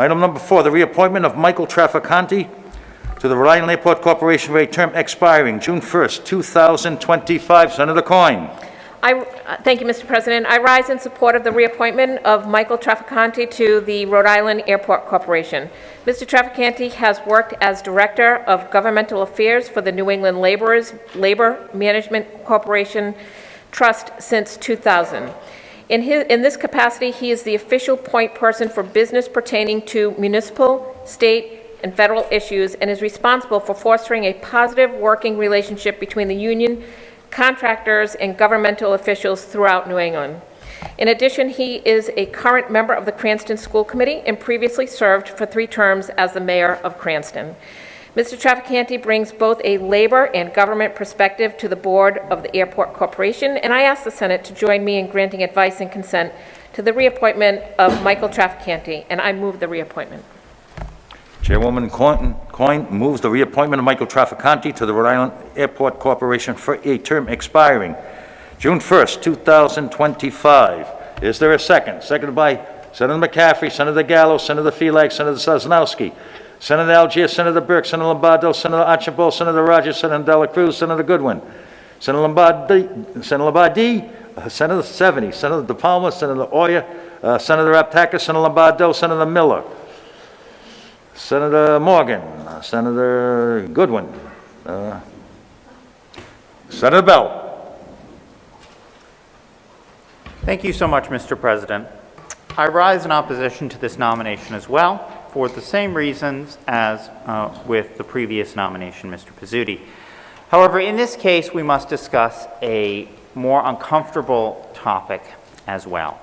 Item number 4, the reappointment of Michael Traficante to the Rhode Island Airport Corporation for a term expiring June 1st, 2025. Senator Coyne. Thank you, Mr. President. I rise in support of the reappointment of Michael Traficante to the Rhode Island Airport Corporation. Mr. Traficante has worked as Director of Governmental Affairs for the New England Labor Management Corporation Trust since 2000. In this capacity, he is the official point person for business pertaining to municipal, state, and federal issues, and is responsible for fostering a positive working relationship between the union, contractors, and governmental officials throughout New England. In addition, he is a current member of the Cranston School Committee and previously served for 3 terms as the Mayor of Cranston. Mr. Traficante brings both a labor and government perspective to the board of the Airport Corporation, and I ask the Senate to join me in granting advice and consent to the reappointment of Michael Traficante, and I move the reappointment. Chairwoman Coyne moves the reappointment of Michael Traficante to the Rhode Island Airport Corporation for a term expiring June 1st, 2025. Is there a second? Seconded by Senator McCaffrey, Senator DeGallo, Senator Felag, Senator Sosnowski, Senator Algier, Senator Burke, Senator Lombardo, Senator Archibald, Senator Rogers, Senator Dela Cruz, Senator Goodwin, Senator Lombardi, Senator Seveny, Senator De Palma, Senator Oyer, Senator Aptakis, Senator Lombardo, Senator Miller, Senator Morgan, Senator Goodwin, Senator Bell. Thank you so much, Mr. President. I rise in opposition to this nomination as well for the same reasons as with the previous nomination, Mr. Pizzuti. However, in this case, we must discuss a more uncomfortable topic as well,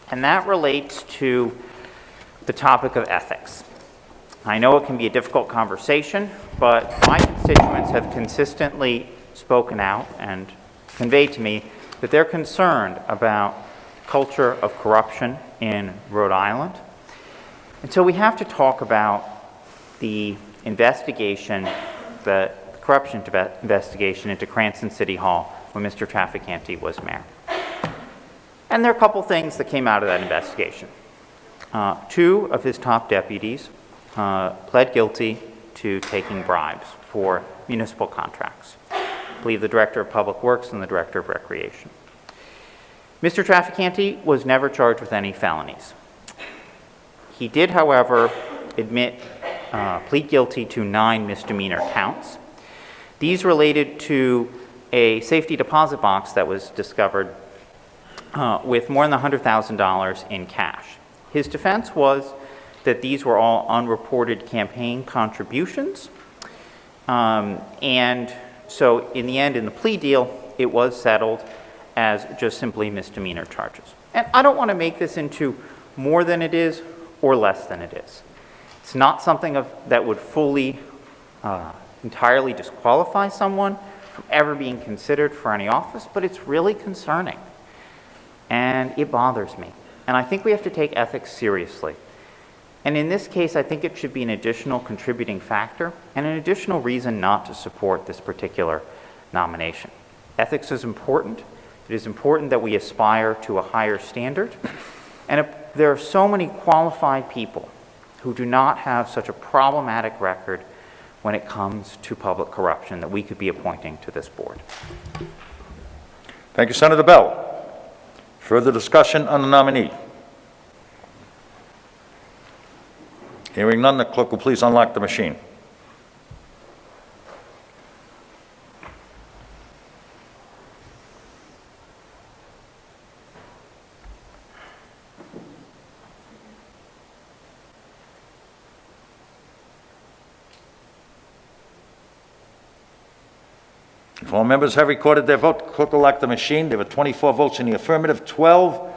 and that relates to the topic of ethics. I know it can be a difficult conversation, but my constituents have consistently spoken out and conveyed to me that they're concerned about culture of corruption in Rhode Island. And so we have to talk about the investigation, the corruption investigation into Cranston City Hall when Mr. Traficante was mayor. And there are a couple things that came out of that investigation. 2 of his top deputies pled guilty to taking bribes for municipal contracts. I believe the Director of Public Works and the Director of Recreation. Mr. Traficante was never charged with any felonies. He did, however, plead guilty to 9 misdemeanor counts. These related to a safety deposit box that was discovered with more than $100,000 in cash. His defense was that these were all unreported campaign contributions. And so in the end, in the plea deal, it was settled as just simply misdemeanor charges. And I don't want to make this into more than it is or less than it is. It's not something that would fully, entirely disqualify someone from ever being considered for any office, but it's really concerning. And it bothers me. And I think we have to take ethics seriously. And in this case, I think it should be an additional contributing factor and an additional reason not to support this particular nomination. Ethics is important. It is important that we aspire to a higher standard. And there are so many qualified people who do not have such a problematic record when it comes to public corruption that we could be appointing to this board. Thank you, Senator Bell. Further discussion on the nominee? Hearing none, the clerk will please unlock the machine. If all members have recorded their vote, the clerk will lock the machine. There were 24 votes in the affirmative, 12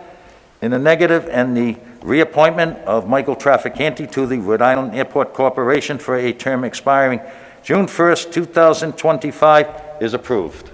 in the negative, and the reappointment of Michael Traficante to the Rhode Island Airport Corporation for a term expiring June 1st, 2025 is approved.